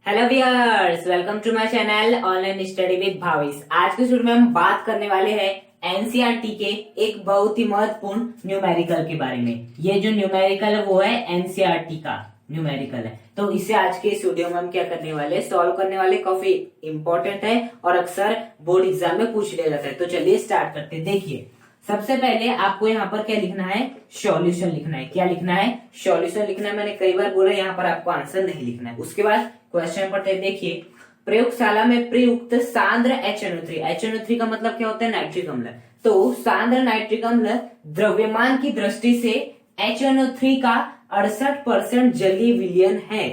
Hello viewers, welcome to my channel online study with Bhavis. आज के video में हम बात करने वाले हैं एनसीईआरटी के एक बहुत ही महत्वपूर्ण न्यूमेरिकल के बारे में। ये जो न्यूमेरिकल है वो है एनसीईआरटी का न्यूमेरिकल है। तो इसे आज के इस वीडियो में हम क्या करने वाले, सॉल्व करने वाले। काफी इंपॉर्टेंट है और अक्सर बोर्ड एग्जाम में पूछ लिया जाता है। तो चलिए स्टार्ट करते हैं। देखिए, सबसे पहले आपको यहाँ पर क्या लिखना है, सॉल्यूशन लिखना है। क्या लिखना है? सॉल्यूशन लिखना है। मैंने कई बार बोला यहाँ पर आपको आंसर नहीं लिखना है। उसके बाद क्वेश्चन पढ़ते हैं। देखिए, प्रयोगशाला में प्रयुक्त सांद्र HNO3। HNO3 का मतलब क्या होता है? नाइट्रिक अम्ल। तो सांद्र नाइट्रिक अम्ल द्रव्यमान की दृष्टि से HNO3 का 68% जलीय विलयन है।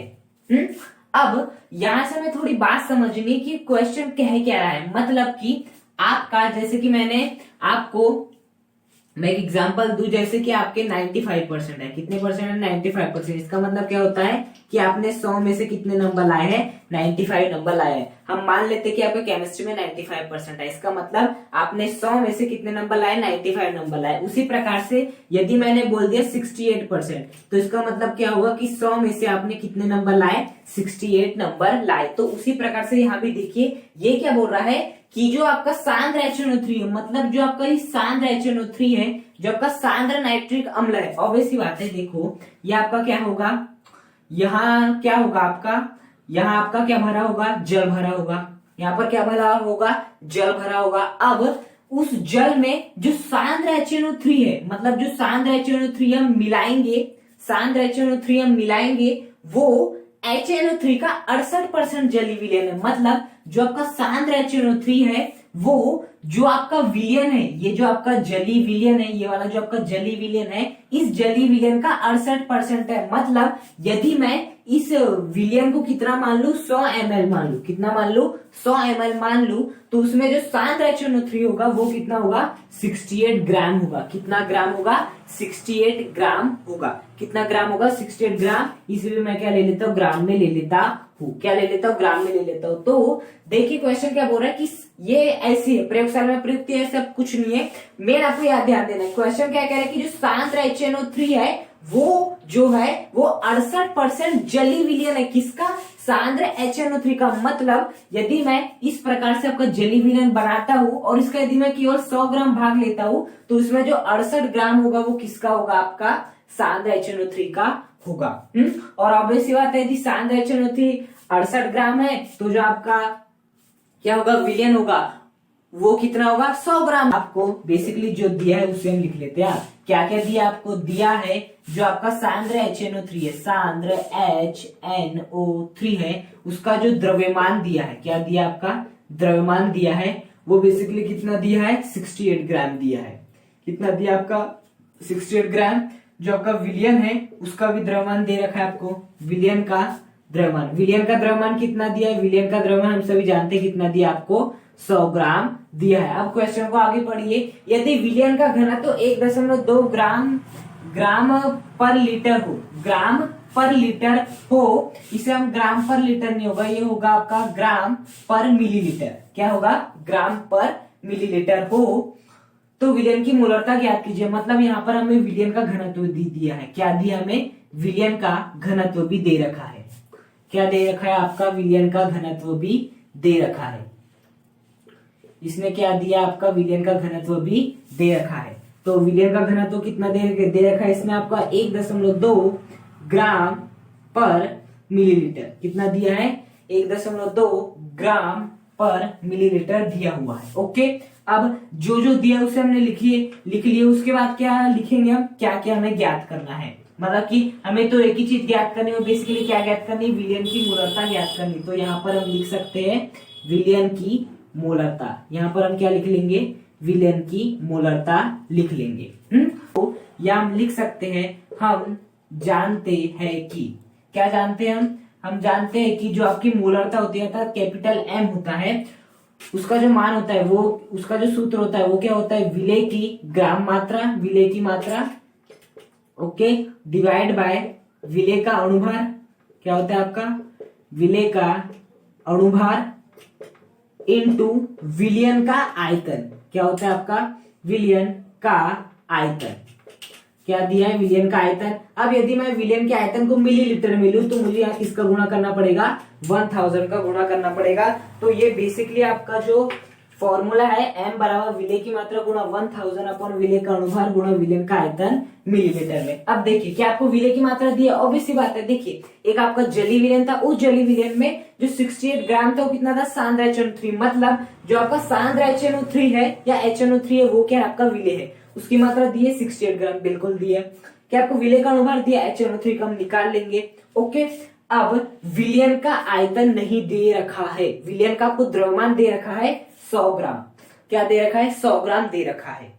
अब यहां से हमें थोड़ी बात समझनी कि क्वेश्चन कह क्या रहा है। मतलब कि आपका, जैसे कि मैं एक एग्जांपल दूं, जैसे कि आपके 95% है। कितने परसेंट है? 95%। इसका मतलब क्या होता है कि आपने 100 में से कितने नंबर लाए हैं? 95 नंबर लाए हैं। हम मान लेते हैं कि आपका केमिस्ट्री में 95% है। इसका मतलब आपने 100 में से कितने नंबर लाए? 95 नंबर लाए। उसी प्रकार से यदि मैंने बोल दिया 68%, तो इसका मतलब क्या होगा कि 100 में से आपने कितने नंबर लाए? 68 नंबर लाए। तो उसी प्रकार से यहाँ भी देखिए, ये क्या बोल रहा है कि जो आपका सांद्र HNO3 है, मतलब जो आपका सांद्र HNO3 है, जो आपका सांद्र नाइट्रिक अम्ल है, ऑब्वियस सी बात है। देखो, ये आपका क्या होगा, यहाँ क्या होगा आपका, यहाँ आपका क्या भरा होगा? जल भरा होगा। यहाँ पर क्या भरा होगा? जल भरा होगा। अब उस जल में जो सांद्र HNO3 है, मतलब जो सांद्र HNO3 हम मिलाएंगे, सांद्र HNO3 हम मिलाएंगे, वो HNO3 का 68% जलीय विलयन है। मतलब जो आपका सांद्र HNO3 है, वो जो आपका विलयन है, ये जो आपका जलीय विलयन है, ये वाला जो आपका जलीय विलयन है, इस जलीय विलयन का 68% है। मतलब यदि मैं इस विलयन को कितना मान लू? 100 ml मान लू। कितना मान लू? 100 ml मान लू। तो उसमें जो सांद्र HNO3 होगा वो कितना होगा? 68 ग्राम होगा। कितना ग्राम होगा? 68 ग्राम होगा। कितना ग्राम होगा? 68 ग्राम। इसलिए मैं क्या ले लेता हूँ? ग्राम में ले लेता हूँ। क्या ले लेता हूँ? ग्राम में ले लेता हूँ। तो देखिए, क्वेश्चन क्या बोल रहा है कि ये ऐसी है, प्रयोगशाला में प्रयुक्त है, सब कुछ नहीं है। मेन आपको याद ध्यान देना है। क्वेश्चन क्या कह रहा है कि जो सांद्र HNO3 है, वो जो है वो 68% जलीय विलयन है। किसका? सांद्र HNO3 का। मतलब यदि मैं इस प्रकार से आपका जलीय विलयन बनाता हूं और इसका यदि मैं केवल 100 ग्राम भाग लेता हूं, तो इसमें जो 68 ग्राम होगा वो किसका होगा? आपका सांद्र HNO3 का होगा। और ऑब्वियस सी बात है, यदि सांद्र HNO3 68 ग्राम है, तो जो आपका क्या होगा? विलयन होगा, वो कितना होगा? 100 ग्राम। आपको बेसिकली जो दिया है उसे हम लिख लेते हैं। क्या क्या दिया आपको? दिया है जो आपका सांद्र HNO3 है, सांद्र HNO3 है, उसका जो द्रव्यमान दिया है, क्या दिया आपका? द्रव्यमान दिया है। वो बेसिकली कितना दिया है? 68 ग्राम दिया है। कितना दिया आपका? 68 ग्राम। जो आपका विलयन है उसका भी द्रव्यमान दे रखा है आपको। विलयन का द्रव्यमान, विलयन का द्रव्यमान कितना दिया है? विलयन का द्रव्यमान हम सभी जानते हैं कितना दिया आपको? 100 ग्राम दिया है। अब क्वेश्चन को आगे पढ़िए। यदि विलयन का घनत्व 1.2 ग्राम पर लीटर हो, ग्राम पर लीटर हो, इसे हम ग्राम पर लीटर नहीं होगा, ये होगा आपका ग्राम पर मिलीलीटर। क्या होगा? ग्राम पर मिलीलीटर हो, तो विलयन की मोलरता ज्ञात कीजिए। मतलब यहाँ पर हमें विलयन का घनत्व दिया है। क्या दिया हमें? विलयन का घनत्व भी दे रखा है। क्या दे रखा है? आपका विलयन का घनत्व भी दे रखा है। इसने क्या दिया? आपका विलयन का घनत्व भी दे रखा है। तो विलयन का घनत्व कितना दे रखा है? इसमें आपका 1.2 ग्राम पर मिलीलीटर। कितना दिया है? 1.2 ग्राम पर मिलीलीटर दिया हुआ है। ओके, अब जो दिया उसे हमने लिख लिए। उसके बाद क्या लिखेंगे हम? क्या क्या हमें ज्ञात करना है। मतलब कि हमें तो एक ही चीज ज्ञात करनी है। बेसिकली क्या ज्ञात करनी? विलयन की मोलरता ज्ञात करनी। तो यहाँ पर हम लिख सकते हैं विलयन की मोलरता। यहाँ पर हम क्या लिख लेंगे? विलयन की मोलरता लिख लेंगे। तो या हम लिख सकते हैं, हम जानते हैं कि, क्या जानते हैं हम जानते हैं कि जो आपकी मोलरता होती है, अर्थात कैपिटल M होता है, उसका जो मान होता है, वो उसका जो सूत्र होता है वो क्या होता है? विलेय की ग्राम मात्रा, विलेय की मात्रा, ओके, डिवाइड बाय विलेय का अणुभार। क्या होता है आपका? विलेय का अणुभार इनटू विलयन का आयतन। क्या होता है आपका? विलयन का आयतन। क्या दिया है, विलियन का आयतन। अब यदि मैं विलियन के आयतन को मिलीलीटर में लूं तो मुझे यहाँ किसका गुणा करना पड़ेगा, 1000 का गुणा करना पड़ेगा। तो ये बेसिकली आपका जो फॉर्मूला है, m बराबर विलेय की मात्रा गुणा 1000 अपॉन विलेय का अनुभार गुणा विलेय का आयतन मिलीलीटर में। अब देखिए क्या आपको विलेय की मात्रा दी है, ऑब्वियस सी बात है। देखिए एक आपका जली विलेय था, उस जली विलेय में जो 68 ग्राम था वो कितना था, सांद्र HNO3, मतलब जो आपका सांद्र HNO3 है या HNO3 है वो क्या आपका विलेय है, उसकी मात्रा दी है 68 ग्राम, बिल्कुल दी है। क्या आपको विलेय का अनुभार दिया HNO3 का हम निकाल लेंगे। ओके, अब विलेय का आयतन नहीं दे रखा है, विलेय का आपको द्रव्यमान दे रखा है 100 ग्राम। क्या दे रखा है, 100 ग्राम दे रखा है।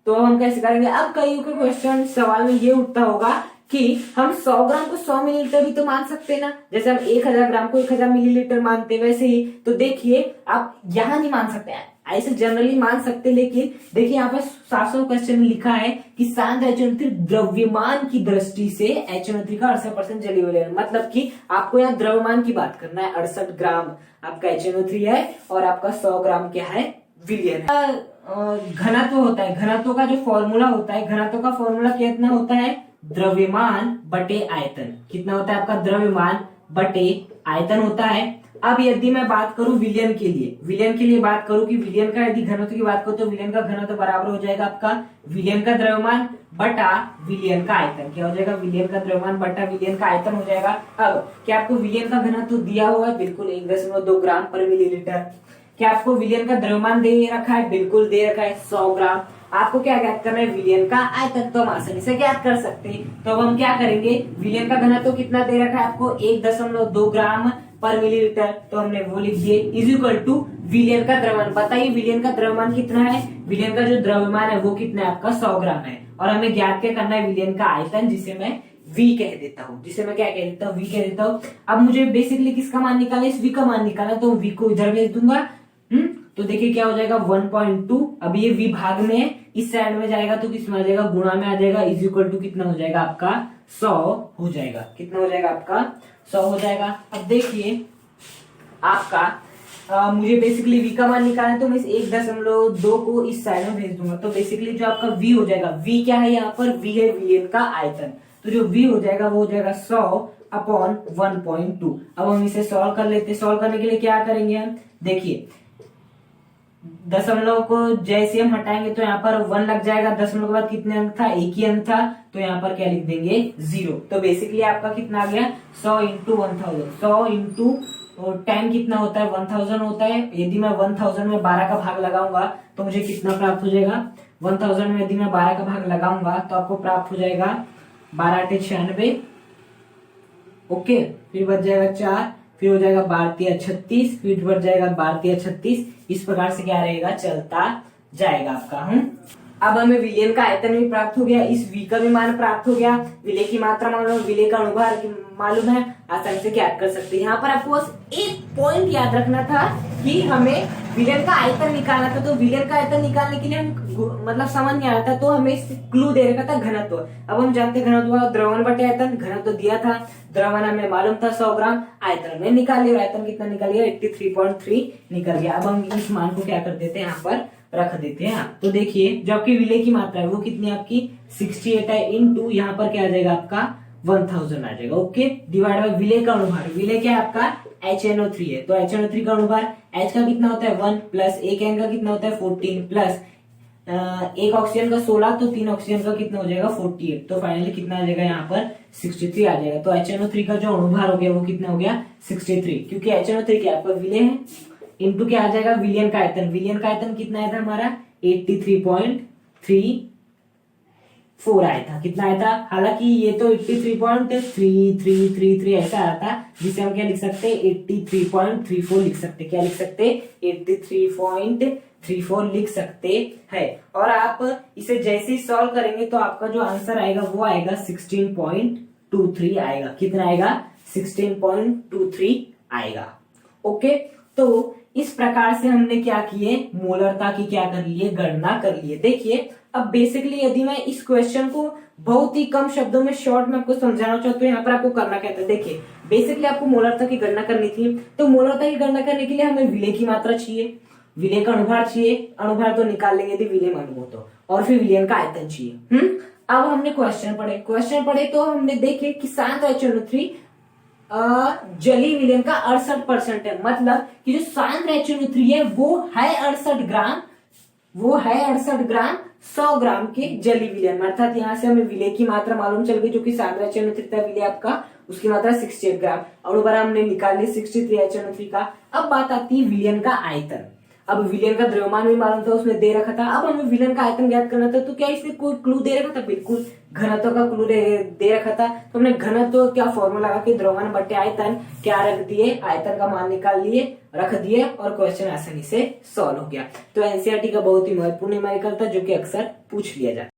तो हम कैसे करेंगे, अब कई के क्वेश्चन सवाल में ये उठता होगा कि हम 100 ग्राम को 100 मिलीलीटर भी तो मान सकते हैं ना, जैसे हम 1000 ग्राम को 1000 मिलीलीटर मानते हैं वैसे ही। तो देखिए आप यहाँ नहीं मान सकते, ऐसे जनरली मान सकते, लेकिन देखिए यहाँ पे 700 क्वेश्चन में लिखा है कि सांद्र HNO3 द्रव्यमान की दृष्टि से HNO3 का 68% जलीय विलेय, मतलब कि आपको यहाँ द्रव्यमान की बात करना है। 68 ग्राम आपका HNO3 है और आपका 100 ग्राम क्या है, विलेय है। घनत्व होता है, घनत्व का जो फॉर्मूला होता है, घनत्व का फॉर्मूला कितना होता है, द्रव्यमान बटे आयतन। कितना होता है आपका, द्रव्यमान बटे आयतन होता है। अब यदि मैं बात करूं विलेय के लिए, विलेय के लिए बात करूं कि विलेय का यदि घनत्व की बात करूं तो विलेय का घनत्व बराबर हो जाएगा आपका विलेय का द्रव्यमान बटा विलेय का आयतन। क्या हो जाएगा, विलेय का द्रव्यमान बटा विलेय का आयतन हो जाएगा। अब क्या आपको विलेय का घनत्व दिया हुआ है, बिल्कुल 1.2 ग्राम पर मिलीलीटर। क्या आपको विलेय का द्रव्यमान दे रखा है, बिल्कुल दे रखा है 100 ग्राम। आपको क्या ज्ञात करना है, विलेय का आयतन, तो हम आसानी से ज्ञात कर सकते हैं। तो अब हम क्या करेंगे, विलेय का घनत्व कितना दे रखा है आपको, 1.2 ग्राम पर मिलीलीटर, तो हमने वो लिख दिए इज इक्वल टू विलेय का द्रव्यमान। बताइए विलेय का द्रव्यमान कितना है, विलेय का जो द्रव्यमान है वो कितना है आपका 100 ग्राम है। और हमें ज्ञात क्या करना है, विलेय का आयतन, जिसे मैं V कह देता हूँ, जिसे मैं क्या कह देता हूँ, V कह देता हूँ। अब मुझे बेसिकली किसका मान निकालना है, इस V का मान निकालना, तो V को इधर भेज दूंगा। तो देखिए क्या हो जाएगा 1.2, अब ये V भाग में इस साइड में जाएगा तो किस में आ जाएगा, गुणा में आ जाएगा, इज इक्वल टू कितना हो जाएगा आपका 100 हो जाएगा। कितना हो जाएगा आपका 100 हो जाएगा। अब देखिए आपका मुझे बेसिकली V का मान निकालना है, तो मैं इस 1.2 को इस साइड में भेज दूंगा। तो बेसिकली जो आपका V हो जाएगा, V क्या है यहाँ पर, V है विलेय का आयतन। तो जो V हो जाएगा वो हो जाएगा 100 अपॉन 1.2। अब हम इसे सॉल्व कर लेते हैं। सॉल्व करने के लिए क्या करेंगे हम, देखिए दशमलव को जैसे हम हटाएंगे तो यहाँ पर 1 लग जाएगा, दशमलव के बाद कितने अंक था, एक ही अंक था, तो यहाँ पर क्या लिख देंगे 0। तो बेसिकली आपका कितना आ गया 100 इंटू 1000, 100 इंटू 10 कितना होता है 1000 होता है। यदि मैं 1000 में 12 का भाग लगाऊंगा तो मुझे कितना प्राप्त हो जाएगा, 1000 में यदि मैं 12 का भाग लगाऊंगा तो आपको प्राप्त हो जाएगा 12 × 96। ओके, फिर बच जाएगा 4, फिर हो जाएगा 12 × 36, फिर बढ़ जाएगा 12 × 36। इस प्रकार से क्या रहेगा, चलता जाएगा आपका। अब हमें विलेय का आयतन भी प्राप्त हो गया, इस V का भी मान प्राप्त हो गया, विलेय की मात्रा मालूम, विलेय का अनुभार मालूम है, आसानी से क्या कर सकते हैं। यहाँ पर आपको बस एक पॉइंट याद रखना था कि हमें विलेय का आयतन निकालना था। तो विलेय का आयतन निकालने के लिए हम मतलब समझ नहीं आया था, तो हमें क्लू दे रखा था घनत्व। अब हम जानते हैं घनत्व द्रव्यमान बटे आयतन, घनत्व दिया था, द्रव्यमान हमें मालूम था 100 ग्राम, आयतन में निकाल लिया, आयतन कितना निकल गया 83.3 निकल गया। अब हम इस मान को क्या कर देते हैं, यहाँ पर रख देते हैं। तो देखिए जो आपकी विलेय की मात्रा है वो कितनी आपकी 68 है, इंटू यहाँ पर क्या आ जाएगा आपका 1000 आ जाएगा। ओके, डिवाइड बाय विलेय का अनुभार, विलेय क्या है आपका HNO3 है, तो HNO3 का अनुभार H का कितना होता है 1 प्लस एक N का कितना होता है 14 प्लस एक ऑक्सीजन का 16, तो 3 ऑक्सीजन का कितना हो जाएगा 48। तो फाइनली कितना आ जाएगा यहाँ पर 63 आ जाएगा। तो HNO3 का जो अनुभार हो गया वो कितना हो गया 63, क्योंकि HNO3 क्या आपका विलेय है, इंटू क्या आ जाएगा विलेय का आयतन। विलेय का आयतन कितना आया था हमारा 83.34 आया था। कितना आया था, हालांकि ये तो 83.3333 ऐसा आया था, जिसे हम क्या लिख सकते हैं 83.34 लिख सकते, क्या लिख सकते 83.34 लिख सकते हैं। और आप इसे जैसे ही सॉल्व करेंगे तो आपका जो आंसर आएगा वो आएगा 16.23 आएगा। कितना आएगा 16.23 आएगा। ओके, तो इस प्रकार से हमने क्या किए, मोलरता की क्या कर लिए, गणना कर लिए। देखिए अब बेसिकली यदि मैं इस क्वेश्चन को बहुत ही कम शब्दों में शॉर्ट में आपको समझाना चाहता हूँ, यहाँ पर आपको करना क्या था, देखिए बेसिकली आपको मोलरता की गणना करनी थी। तो मोलरता की गणना करने के लिए हमें विलेय की मात्रा चाहिए, विलेय का अनुभार चाहिए, अनुभार तो निकाल लेंगे यदि विलेय मालूम हो तो, और फिर विलेय का आयतन चाहिए। अब हमने क्वेश्चन पढ़े तो हमने देखे कि शांत HNO3 जली विलयन का 68% है, मतलब कि जो शांत HNO3 है वो है 68 ग्राम 100 ग्राम के जली विलयन में, अर्थात यहाँ से हमें विलय की मात्रा मालूम चल गई, जो कि शांत HNO3 था विलय आपका, उसकी मात्रा 68 ग्राम, और दोबारा हमने निकाल ली 63 HNO3 का। अब बात आती है विलयन का आयतन। अब विलयन का द्रव्यमान भी मालूम था, उसमें दे रखा था। अब हमें विलयन का आयतन ज्ञात करना था, तो क्या इसने कोई क्लू दे रखा था? बिल्कुल, घनत्व का क्लू दे रखा था। तो हमने घनत्व क्या फॉर्मूला लगा के द्रव्यमान बटे आयतन क्या रख दिए, आयतन का मान निकाल लिए, रख दिए, और क्वेश्चन आसानी से सॉल्व हो गया। तो एनसीईआरटी का बहुत ही महत्वपूर्ण न्यूमेरिकल था, जो कि अक्सर पूछ लिया जाता है।